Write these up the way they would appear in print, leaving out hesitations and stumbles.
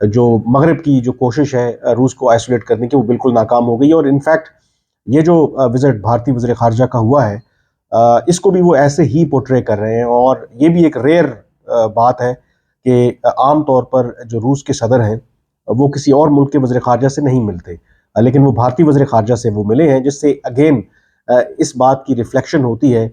جو مغرب کی جو کوشش ہے روس کو آئسولیٹ کرنے کی وہ بالکل ناکام ہو گئی. اور انفیکٹ یہ جو وزٹ بھارتی وزیر خارجہ کا ہوا ہے اس کو بھی وہ ایسے ہی پورٹرے کر رہے ہیں. اور یہ بھی ایک ریئر بات ہے کہ عام طور پر جو روس کے صدر ہیں وہ کسی اور ملک کے وزیر خارجہ سے نہیں ملتے, لیکن وہ بھارتی وزیر خارجہ سے وہ ملے ہیں, جس سے اگین اس بات کی ریفلیکشن ہوتی ہے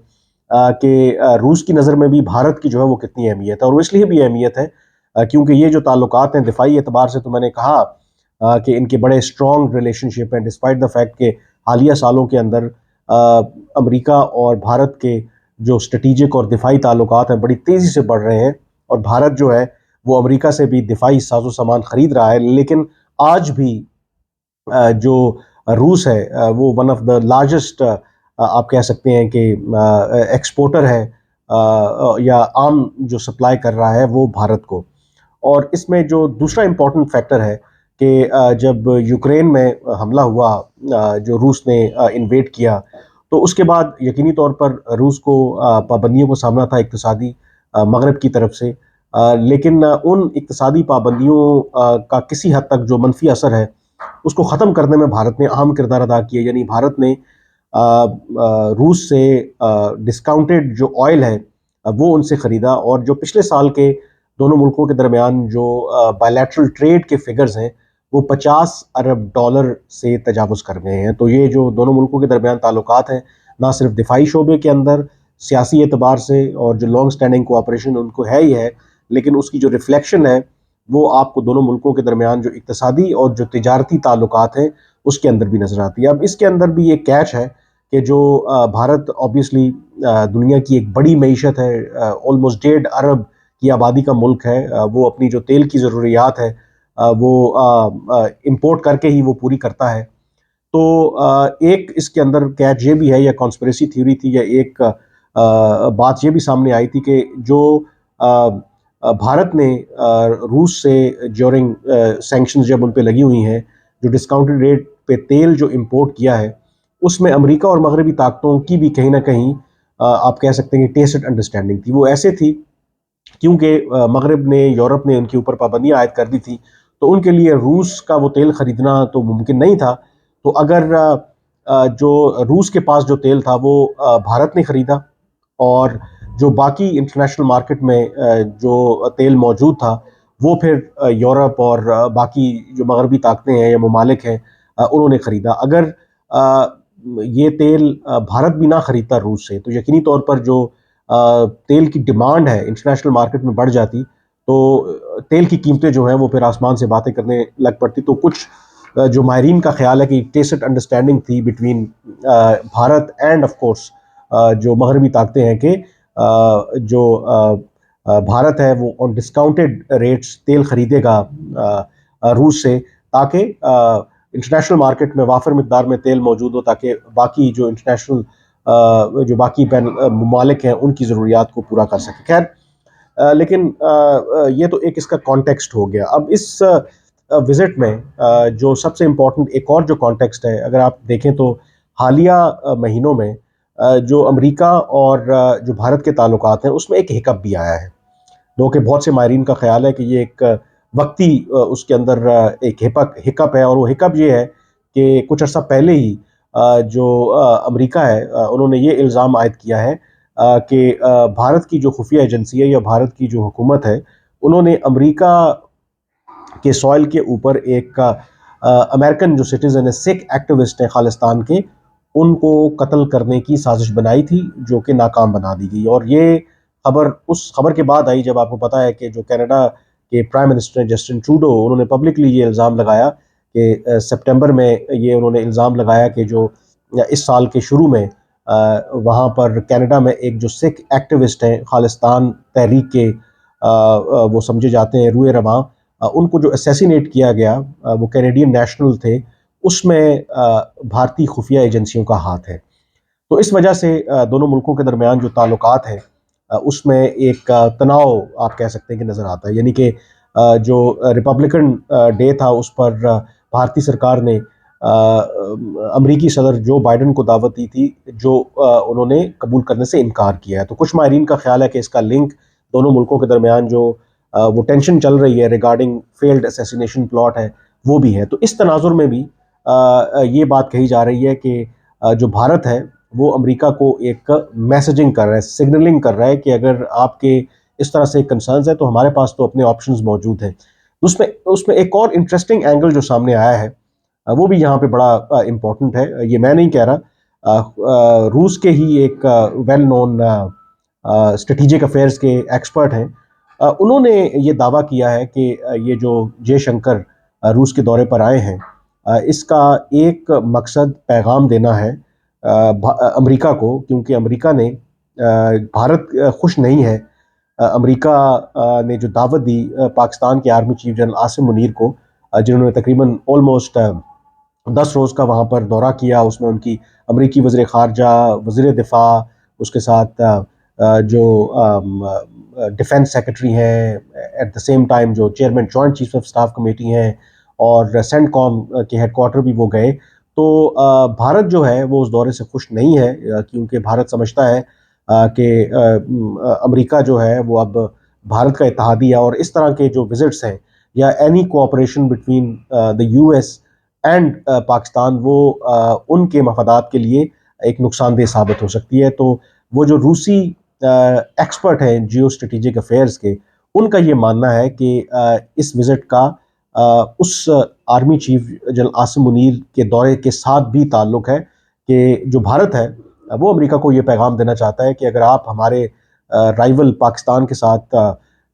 کہ روس کی نظر میں بھی بھارت کی جو ہے وہ کتنی اہمیت ہے. اور وہ اس لیے بھی اہمیت ہے کیونکہ یہ جو تعلقات ہیں دفاعی اعتبار سے, تو میں نے کہا کہ ان کے بڑے اسٹرانگ ریلیشن شپ ہیں, ڈسپائٹ دا فیکٹ کہ حالیہ سالوں کے اندر امریکہ اور بھارت کے جو اسٹریٹجک اور دفاعی تعلقات ہیں بڑی تیزی سے بڑھ رہے ہیں. اور بھارت جو ہے وہ امریکہ سے بھی دفاعی ساز و سامان خرید رہا ہے, لیکن آج بھی جو روس ہے وہ ون آف دا لارجسٹ آپ کہہ سکتے ہیں کہ ایکسپورٹر ہے یا عام جو سپلائی کر رہا ہے وہ بھارت کو. اور اس میں جو دوسرا امپورٹنٹ فیکٹر ہے کہ جب یوکرین میں حملہ ہوا جو روس نے انویڈ کیا, تو اس کے بعد یقینی طور پر روس کو پابندیوں کو سامنا تھا اقتصادی مغرب کی طرف سے, لیکن ان اقتصادی پابندیوں کا کسی حد تک جو منفی اثر ہے اس کو ختم کرنے میں بھارت نے اہم کردار ادا کیا. یعنی بھارت نے روس سے ڈسکاؤنٹڈ جو آئل ہے وہ ان سے خریدا, اور جو پچھلے سال کے دونوں ملکوں کے درمیان جو بائیلیٹرل ٹریڈ کے فگرز ہیں وہ $50 ارب سے تجاوز کر گئے ہیں. تو یہ جو دونوں ملکوں کے درمیان تعلقات ہیں نہ صرف دفاعی شعبے کے اندر سیاسی اعتبار سے اور جو لانگ سٹینڈنگ کوآپریشن ان کو ہے ہی ہے, لیکن اس کی جو ریفلیکشن ہے وہ آپ کو دونوں ملکوں کے درمیان جو اقتصادی اور جو تجارتی تعلقات ہیں اس کے اندر بھی نظر آتی ہے. اب اس کے اندر بھی ایک کیچ ہے کہ جو بھارت آبویسلی دنیا کی ایک بڑی معیشت ہے, آلموسٹ 1.5 ارب کی آبادی کا ملک ہے, وہ اپنی جو تیل کی ضروریات ہے وہ امپورٹ کر کے ہی وہ پوری کرتا ہے. تو ایک اس کے اندر کیچ یہ بھی ہے یا کانسپریسی تھیوری تھی یا ایک بات یہ بھی سامنے آئی تھی کہ جو بھارت نے روس سے ڈیورنگ سینکشنز جب ان پہ لگی ہوئی ہیں جو ڈسکاؤنٹڈ ریٹ پہ تیل جو امپورٹ کیا ہے اس میں امریکہ اور مغربی طاقتوں کی بھی کہیں نہ کہیں آپ کہہ سکتے ہیں کہ ٹیسٹ انڈرسٹینڈنگ تھی. وہ ایسے تھی کیونکہ مغرب نے یورپ نے ان کے اوپر پابندیاں عائد کر دی تھی, تو ان کے لیے روس کا وہ تیل خریدنا تو ممکن نہیں تھا. تو اگر جو روس کے پاس جو تیل تھا وہ بھارت نے خریدا, اور جو باقی انٹرنیشنل مارکیٹ میں جو تیل موجود تھا وہ پھر یورپ اور باقی جو مغربی طاقتیں ہیں یا ممالک ہیں انہوں نے خریدا. اگر یہ تیل بھارت بھی نہ خریدتا روس سے تو یقینی طور پر جو تیل کی ڈیمانڈ ہے انٹرنیشنل مارکیٹ میں بڑھ جاتی, تو تیل کی قیمتیں جو ہیں وہ پھر آسمان سے باتیں کرنے لگ پڑتی. تو کچھ جو ماہرین کا خیال ہے کہ ٹیسٹ انڈرسٹینڈنگ تھی between Bharat and of course جو مغربی طاقتیں ہیں کہ جو بھارت ہے وہ آن ڈسکاؤنٹڈ ریٹس تیل خریدے گا روس سے, تاکہ انٹرنیشنل مارکیٹ میں وافر مقدار میں تیل موجود ہو, تاکہ باقی جو انٹرنیشنل جو باقی ممالک ہیں ان کی ضروریات کو پورا کر سکے. خیر لیکن یہ تو ایک اس کا کانٹیکسٹ ہو گیا. اب اس وزٹ میں جو سب سے امپورٹنٹ ایک اور جو کانٹیکسٹ ہے اگر آپ دیکھیں تو حالیہ مہینوں میں جو امریکہ اور جو بھارت کے تعلقات ہیں اس میں ایک ہکپ بھی آیا ہے, جو کہ بہت سے ماہرین کا خیال ہے کہ یہ ایک وقتی اس کے اندر ایک ہکپ ہے. اور وہ ہکپ یہ ہے کہ کچھ عرصہ پہلے ہی جو امریکہ ہے انہوں نے یہ الزام عائد کیا ہے کہ بھارت کی جو خفیہ ایجنسی ہے یا بھارت کی جو حکومت ہے انہوں نے امریکہ کے سوائل کے اوپر ایک امریکن جو سٹیزن ہے سکھ ایکٹیوسٹ ہیں خالستان کے, ان کو قتل کرنے کی سازش بنائی تھی جو کہ ناکام بنا دی گئی. اور یہ خبر اس خبر کے بعد آئی جب آپ کو پتا ہے کہ جو کینیڈا کے پرائم منسٹر ہیں جسٹن ٹروڈو, انہوں نے پبلکلی یہ الزام لگایا کہ سپٹمبر میں یہ انہوں نے الزام لگایا کہ جو اس سال کے شروع میں وہاں پر کینیڈا میں ایک جو سکھ ایکٹیوسٹ ہیں خالستان تحریک کے وہ سمجھے جاتے ہیں روئے رواں, ان کو جو اسیسینیٹ کیا گیا وہ کینیڈین نیشنل تھے, اس میں بھارتی خفیہ ایجنسیوں کا ہاتھ ہے. تو اس وجہ سے دونوں ملکوں کے درمیان جو تعلقات ہیں اس میں ایک تناؤ آپ کہہ سکتے ہیں کہ نظر آتا ہے. یعنی کہ جو ریپبلکن ڈے تھا اس پر بھارتی سرکار نے امریکی صدر جو بائیڈن کو دعوت دی تھی جو انہوں نے قبول کرنے سے انکار کیا ہے. تو کچھ ماہرین کا خیال ہے کہ اس کا لنک دونوں ملکوں کے درمیان جو وہ ٹینشن چل رہی ہے ریگارڈنگ فیلڈ اسیسینیشن پلاٹ ہے وہ بھی ہے. تو اس تناظر میں بھی یہ بات کہی جا رہی ہے کہ جو بھارت ہے وہ امریکہ کو ایک میسجنگ کر رہا ہے, سگنلنگ کر رہا ہے کہ اگر آپ کے اس طرح سے کنسرنز ہیں تو ہمارے پاس تو اپنے آپشنز موجود ہیں. اس میں ایک اور انٹرسٹنگ اینگل جو سامنے آیا ہے وہ بھی یہاں پہ بڑا امپورٹنٹ ہے. یہ میں نہیں کہہ رہا, روس کے ہی ایک ویل نون اسٹریٹجک افیئرز کے ایکسپرٹ ہیں, انہوں نے یہ دعویٰ کیا ہے کہ یہ جو جے شنکر روس کے دورے پر آئے ہیں اس کا ایک مقصد پیغام دینا ہے امریکہ کو, کیونکہ امریکہ نے بھارت خوش نہیں ہے. امریکہ نے جو دعوت دی پاکستان کے army chief general Asim Munir کو, جنہوں نے تقریباً آلموسٹ 10 روز کا وہاں پر دورہ کیا, اس میں ان کی امریکی وزیر خارجہ, وزیر دفاع, اس کے ساتھ جو ڈیفنس سیکرٹری ہیں, ایٹ دا سیم ٹائم جو chairman joint chief of staff committee ہیں, اور سینٹ کام کے ہیڈ کوارٹر بھی وہ گئے. تو بھارت جو ہے وہ اس دورے سے خوش نہیں ہے, کیونکہ بھارت سمجھتا ہے کہ امریکہ جو ہے وہ اب بھارت کا اتحادیہ, اور اس طرح کے جو وزٹس ہیں یا any cooperation between the U S and Pakistan وہ ان کے مفادات کے لیے ایک نقصان دہ ثابت ہو سکتی ہے. تو وہ جو روسی ایکسپرٹ ہیں جیو اسٹریٹجک افیئرز کے, ان کا یہ ماننا ہے کہ اس وزٹ کا اس army chief general Asim Munir کے دورے کے ساتھ بھی تعلق ہے کہ جو بھارت ہے وہ امریکہ کو یہ پیغام دینا چاہتا ہے کہ اگر آپ ہمارے رائیول پاکستان کے ساتھ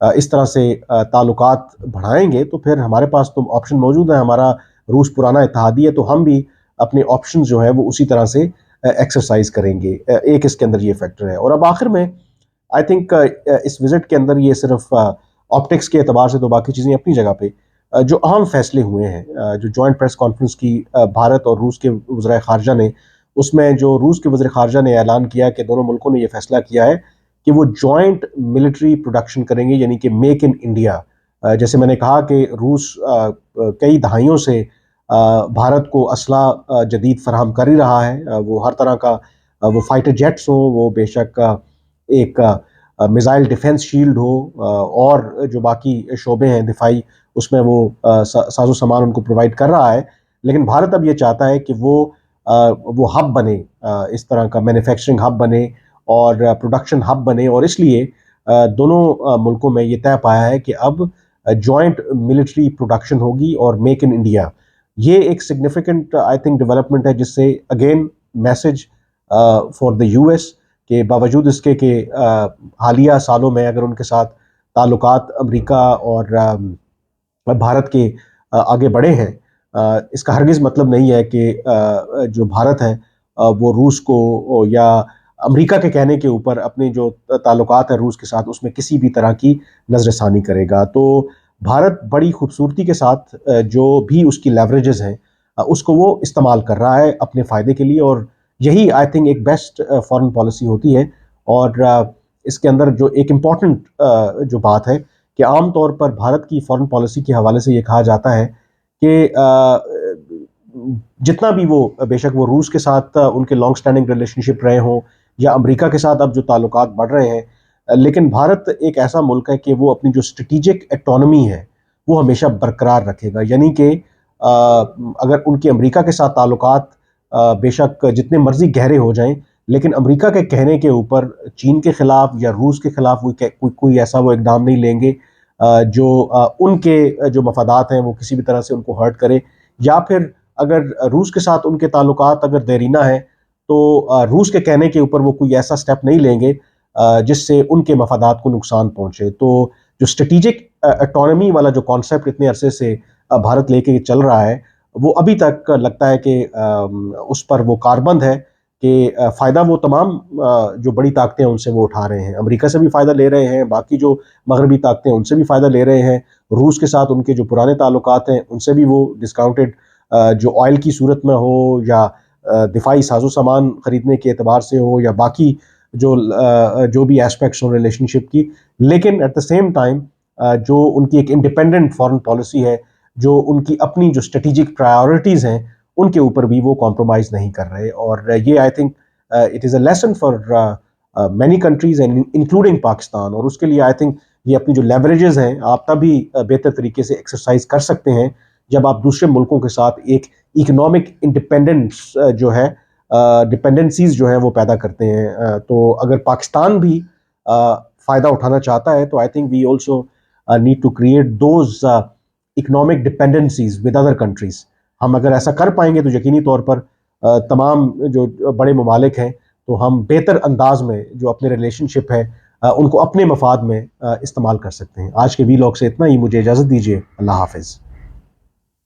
اس طرح سے تعلقات بڑھائیں گے تو پھر ہمارے پاس تو آپشن موجود ہے, ہمارا روس پرانا اتحادی ہے, تو ہم بھی اپنے آپشنز جو ہیں وہ اسی طرح سے ایکسرسائز کریں گے. ایک اس کے اندر یہ فیکٹر ہے. اور اب آخر میں آئی تھنک اس وزٹ کے اندر یہ صرف آپٹکس کے اعتبار سے تو باقی چیزیں اپنی جگہ پہ, جو اہم فیصلے ہوئے ہیں, جو جوائنٹ پریس کانفرنس کی بھارت اور روس کے وزرائے خارجہ نے, اس میں جو روس کے وزیر خارجہ نے اعلان کیا کہ دونوں ملکوں نے یہ فیصلہ کیا ہے کہ وہ جوائنٹ ملٹری پروڈکشن کریں گے, یعنی کہ میک ان انڈیا. جیسے میں نے کہا کہ روس کئی دہائیوں سے بھارت کو اسلحہ جدید فراہم کر ہی رہا ہے, وہ ہر طرح کا, وہ فائٹر جیٹس ہوں, وہ بے شک ایک میزائل ڈیفنس شیلڈ ہو, اور جو باقی شعبے ہیں دفاعی اس میں وہ ساز و سامان ان کو پرووائڈ کر رہا ہے. لیکن بھارت اب یہ چاہتا ہے کہ وہ ہب بنے, اس طرح کا مینوفیکچرنگ ہب بنے اور پروڈکشن ہب بنے, اور اس لیے دونوں ملکوں میں یہ طے پایا ہے کہ اب جوائنٹ ملٹری پروڈکشن ہوگی اور میک ان انڈیا. یہ ایک سگنیفیکنٹ آئی تھنک ڈیولپمنٹ ہے, جس سے again message for the U S کہ باوجود اس کے کہ حالیہ سالوں میں اگر ان کے ساتھ تعلقات امریکہ اور بھارت کے آگے بڑھے ہیں, اس کا ہرگز مطلب نہیں ہے کہ جو بھارت ہے وہ روس کو یا امریکہ کے کہنے کے اوپر اپنے جو تعلقات ہیں روس کے ساتھ اس میں کسی بھی طرح کی نظر ثانی کرے گا. تو بھارت بڑی خوبصورتی کے ساتھ جو بھی اس کی لیوریجز ہیں اس کو وہ استعمال کر رہا ہے اپنے فائدے کے لیے, اور یہی آئی تھنک ایک بیسٹ فارن پالیسی ہوتی ہے. اور اس کے اندر جو ایک امپورٹنٹ جو بات ہے کہ عام طور پر بھارت کی فارن پالیسی کے حوالے سے یہ کہا جاتا ہے کہ جتنا بھی وہ بے شک وہ روس کے ساتھ ان کے لانگ سٹینڈنگ ریلیشن شپ رہے ہوں یا امریکہ کے ساتھ اب جو تعلقات بڑھ رہے ہیں, لیکن بھارت ایک ایسا ملک ہے کہ وہ اپنی جو اسٹریٹجک اٹانومی ہے وہ ہمیشہ برقرار رکھے گا. یعنی کہ اگر ان کے امریکہ کے ساتھ تعلقات بے شک جتنے مرضی گہرے ہو جائیں, لیکن امریکہ کے کہنے کے اوپر چین کے خلاف یا روس کے خلاف کوئی ایسا وہ اقدام نہیں لیں گے جو ان کے جو مفادات ہیں وہ کسی بھی طرح سے ان کو ہرٹ کرے, یا پھر اگر روس کے ساتھ ان کے تعلقات اگر دیرینہ ہیں تو روس کے کہنے کے اوپر وہ کوئی ایسا سٹیپ نہیں لیں گے جس سے ان کے مفادات کو نقصان پہنچے. تو جو اسٹریٹجک اٹانومی والا جو کانسیپٹ اتنے عرصے سے بھارت لے کے چل رہا ہے, وہ ابھی تک لگتا ہے کہ اس پر وہ کاربند ہے کہ فائدہ وہ تمام جو بڑی طاقتیں ہیں ان سے وہ اٹھا رہے ہیں, امریکہ سے بھی فائدہ لے رہے ہیں, باقی جو مغربی طاقتیں ہیں ان سے بھی فائدہ لے رہے ہیں, روس کے ساتھ ان کے جو پرانے تعلقات ہیں ان سے بھی وہ ڈسکاؤنٹڈ جو آئل کی صورت میں ہو یا دفاعی ساز و سامان خریدنے کے اعتبار سے ہو یا باقی جو بھی ایسپیکٹس ہوں ریلیشن شپ کی. لیکن ایٹ دا سیم ٹائم جو ان کی ایک انڈیپینڈنٹ فارن پالیسی ہے, جو ان کی اپنی جو اسٹریٹجک پرائیورٹیز ہیں ان کے اوپر بھی وہ کمپرومائز نہیں کر رہے. اور یہ I think it is a lesson for many countries including Pakistan, اور اس کے لیے آئی تھنک یہ اپنی جو لیوریجز ہیں آپ تبھی بہتر طریقے سے ایکسرسائز کر سکتے ہیں جب آپ دوسرے ملکوں کے ساتھ ایک اکنامک انڈیپینڈنس جو ہے ڈپینڈنسیز جو ہیں وہ پیدا کرتے ہیں. تو اگر پاکستان بھی فائدہ اٹھانا چاہتا ہے تو I think we also need to create those economic dependencies with other countries. ہم اگر ایسا کر پائیں گے تو یقینی طور پر تمام جو بڑے ممالک ہیں تو ہم بہتر انداز میں جو اپنے ریلیشن شپ ہے ان کو اپنے مفاد میں استعمال کر سکتے ہیں. آج کے وی لاگ سے اتنا ہی، مجھے اجازت دیجیے. اللہ حافظ.